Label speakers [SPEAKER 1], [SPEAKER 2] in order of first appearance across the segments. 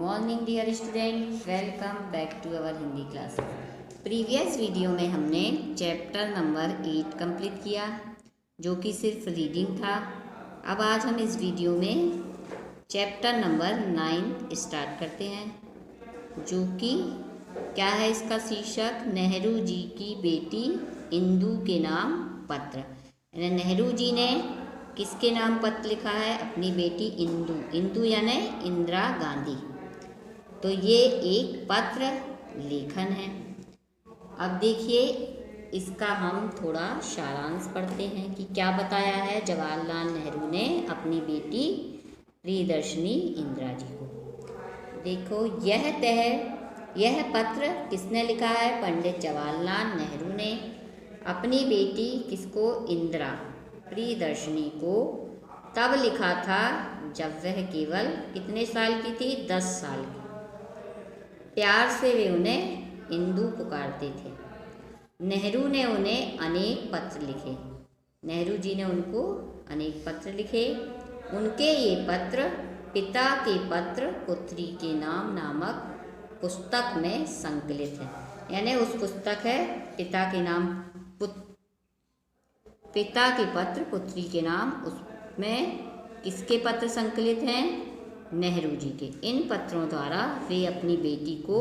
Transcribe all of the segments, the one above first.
[SPEAKER 1] Morning dear student, welcome back to our Hindi class. Previous video में हमने chapter number 8 complete किया, जो कि सिर्फ रीडिंग था। अब आज हम इस वीडियो में चैप्टर नंबर 9 स्टार्ट करते हैं, जो कि क्या है, इसका शीर्षक नेहरू जी की बेटी इंदु के नाम पत्र। नेहरू जी ने किसके नाम पत्र लिखा है? अपनी बेटी इंदु। इंदु यानी इंदिरा गांधी। तो ये एक पत्र लेखन है। अब देखिए, इसका हम थोड़ा सारांश पढ़ते हैं कि क्या बताया है जवाहरलाल नेहरू ने अपनी बेटी प्रियदर्शनी इंदिरा जी को। देखो, यह पत्र किसने लिखा है? पंडित जवाहरलाल नेहरू ने अपनी बेटी किसको? इंदिरा प्रियदर्शनी को तब लिखा था जब वह केवल कितने साल की थी? 10 साल की। प्यार से वे उन्हें इंदु पुकारते थे। नेहरू ने उन्हें अनेक पत्र लिखे। नेहरू जी ने उनको अनेक पत्र लिखे। उनके ये पत्र पिता के पत्र पुत्री के नाम नामक पुस्तक में संकलित है। यानी उस पुस्तक है पिता के नाम पिता के पत्र पुत्री के नाम। उसमें किसके पत्र संकलित हैं? नेहरू जी के। इन पत्रों द्वारा वे अपनी बेटी को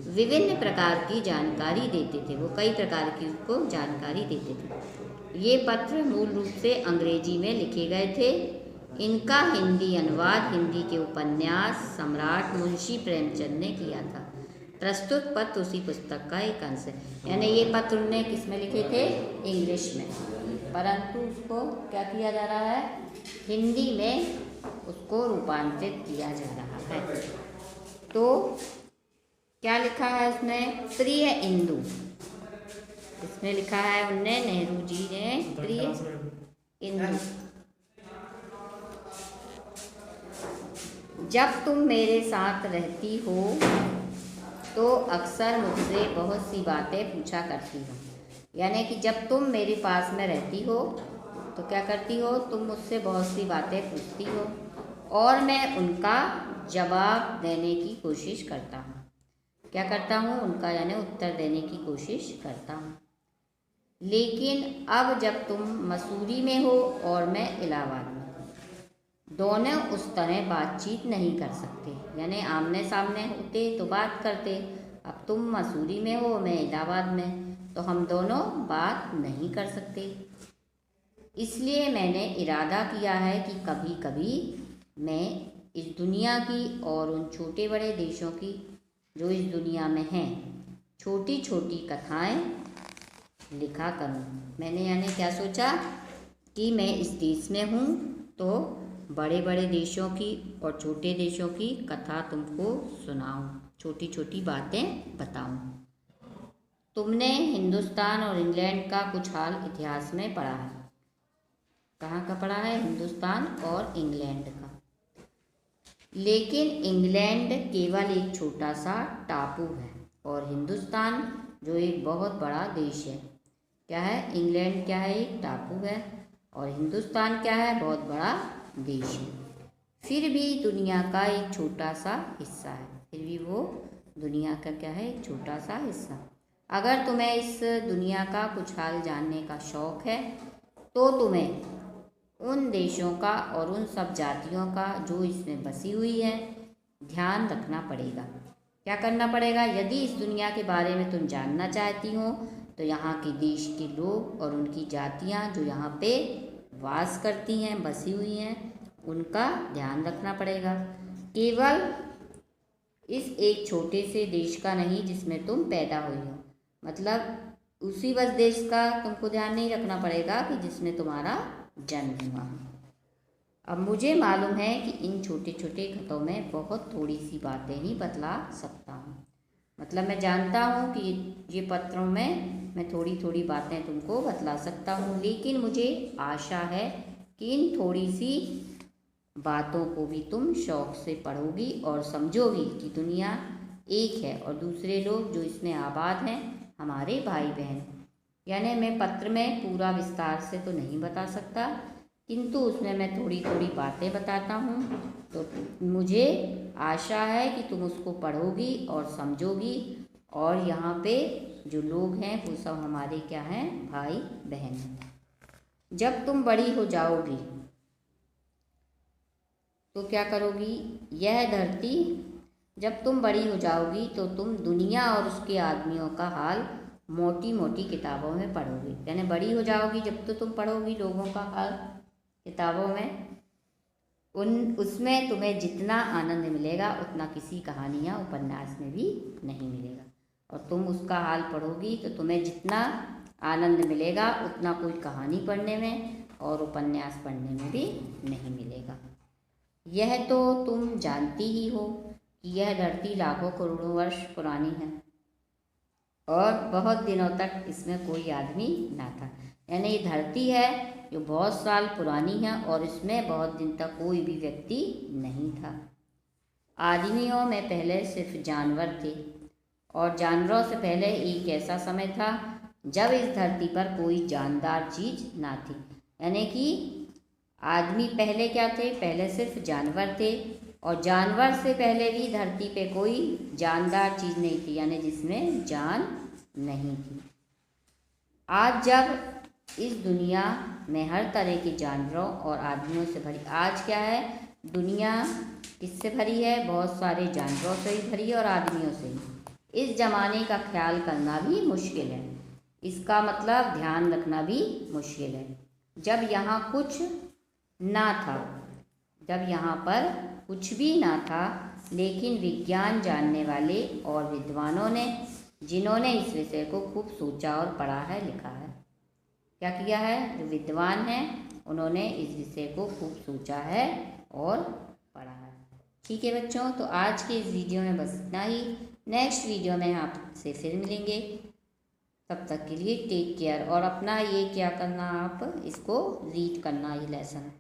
[SPEAKER 1] विभिन्न प्रकार की जानकारी देते थे। वो कई प्रकार की उसको जानकारी देते थे। ये पत्र मूल रूप से अंग्रेजी में लिखे गए थे। इनका हिंदी अनुवाद हिंदी के उपन्यास सम्राट मुंशी प्रेमचंद ने किया था। प्रस्तुत पत्र उसी पुस्तक का एक अंश है। यानी ये पत्र उन्होंने किस में लिखे थे? इंग्लिश में, परंतु उसको क्या किया जा रहा है? हिंदी में उसको रूपांतरित किया जा रहा है। तो क्या लिखा है उसमें? प्रिय इंदु। इसमें लिखा है उनने, नेहरू जी ने, प्रिय इंदु, जब तुम मेरे साथ रहती हो तो अक्सर मुझसे बहुत सी बातें पूछा करती हो। यानी कि जब तुम मेरे पास में रहती हो तो क्या करती हो? तुम मुझसे बहुत सी बातें पूछती हो और मैं उनका जवाब देने की कोशिश करता हूँ। क्या करता हूँ? उनका यानी उत्तर देने की कोशिश करता हूँ। लेकिन अब जब तुम मसूरी में हो और मैं इलाहाबाद में, दोनों उस तरह बातचीत नहीं कर सकते। यानी आमने सामने होते तो बात करते। अब तुम मसूरी में हो, मैं इलाहाबाद में, तो हम दोनों बात नहीं कर सकते। इसलिए मैंने इरादा किया है कि कभी कभी मैं इस दुनिया की और उन छोटे बड़े देशों की जो इस दुनिया में हैं छोटी छोटी कथाएं लिखा करूं। मैंने यानी क्या सोचा कि मैं इस देश में हूं तो बड़े बड़े देशों की और छोटे देशों की कथा तुमको सुनाऊं, छोटी छोटी बातें बताऊं। तुमने हिंदुस्तान और इंग्लैंड का कुछ हाल इतिहास में पढ़ा है। कहाँ का पढ़ा है? हिंदुस्तान और इंग्लैंड का। लेकिन इंग्लैंड केवल एक छोटा सा टापू है और हिंदुस्तान जो एक बहुत बड़ा देश है। क्या है? इंग्लैंड क्या है? एक टापू है और हिंदुस्तान क्या है? बहुत बड़ा देश है। फिर भी दुनिया का एक छोटा सा हिस्सा है। फिर भी वो दुनिया का क्या है? एक छोटा सा हिस्सा। अगर तुम्हें इस दुनिया का कुछ हाल जानने का शौक़ है तो तुम्हें उन देशों का और उन सब जातियों का जो इसमें बसी हुई है ध्यान रखना पड़ेगा। क्या करना पड़ेगा? यदि इस दुनिया के बारे में तुम जानना चाहती हो तो यहाँ के देश के लोग और उनकी जातियाँ जो यहाँ पे वास करती हैं, बसी हुई हैं, उनका ध्यान रखना पड़ेगा। केवल इस एक छोटे से देश का नहीं जिसमें तुम पैदा हुई हो। मतलब उसी बस देश का तुमको ध्यान नहीं रखना पड़ेगा कि जिसमें तुम्हारा जन्म हुआ। अब मुझे मालूम है कि इन छोटे छोटे खतों में बहुत थोड़ी सी बातें ही बतला सकता हूँ। मतलब मैं जानता हूँ कि ये पत्रों में मैं थोड़ी थोड़ी बातें तुमको बतला सकता हूँ, लेकिन मुझे आशा है कि इन थोड़ी सी बातों को भी तुम शौक़ से पढ़ोगी और समझोगी कि दुनिया एक है और दूसरे लोग जो इसमें आबाद हैं हमारे भाई बहन। यानी मैं पत्र में पूरा विस्तार से तो नहीं बता सकता किंतु उसमें मैं थोड़ी थोड़ी बातें बताता हूँ। तो मुझे आशा है कि तुम उसको पढ़ोगी और समझोगी। और यहाँ पे जो लोग हैं वो सब हमारे क्या हैं, भाई बहन हैं। जब तुम बड़ी हो जाओगी तो क्या करोगी, यह धरती, जब तुम बड़ी हो जाओगी तो तुम दुनिया और उसके आदमियों का हाल मोटी मोटी किताबों में पढ़ोगी। यानी बड़ी हो जाओगी जब तो तुम पढ़ोगी लोगों का हाल किताबों में, उसमें तुम्हें जितना आनंद मिलेगा उतना किसी कहानी या उपन्यास में भी नहीं मिलेगा। और तुम उसका हाल पढ़ोगी तो तुम्हें जितना आनंद मिलेगा उतना कोई कहानी पढ़ने में और उपन्यास पढ़ने में भी नहीं मिलेगा। यह तो तुम जानती ही हो कि यह धरती लाखों करोड़ों वर्ष पुरानी है और बहुत दिनों तक इसमें कोई आदमी ना था। यानी ये धरती है जो बहुत साल पुरानी है और इसमें बहुत दिन तक कोई भी व्यक्ति नहीं था। आदमियों में पहले सिर्फ जानवर थे और जानवरों से पहले एक ऐसा समय था जब इस धरती पर कोई जानदार चीज़ ना थी। यानी कि आदमी पहले क्या थे, पहले सिर्फ जानवर थे और जानवर से पहले भी धरती पे कोई जानदार चीज़ नहीं थी, यानी जिसमें जान नहीं थी। आज जब इस दुनिया में हर तरह के जानवरों और आदमियों से भरी, आज क्या है दुनिया किससे भरी है, बहुत सारे जानवरों से ही भरी है और आदमियों से ही। इस जमाने का ख्याल करना भी मुश्किल है, इसका मतलब ध्यान रखना भी मुश्किल है। जब यहाँ कुछ ना था, जब यहाँ पर कुछ भी ना था, लेकिन विज्ञान जानने वाले और विद्वानों ने, जिन्होंने इस विषय को खूब सोचा और पढ़ा है, लिखा है, क्या किया है, जो विद्वान हैं उन्होंने इस विषय को खूब सोचा है और पढ़ा है। ठीक है बच्चों, तो आज के इस वीडियो में बस इतना ही। नेक्स्ट वीडियो में आपसे फिर मिलेंगे, तब तक के लिए टेक केयर। और अपना ये क्या करना, आप इसको रीड करना, ये लेसन।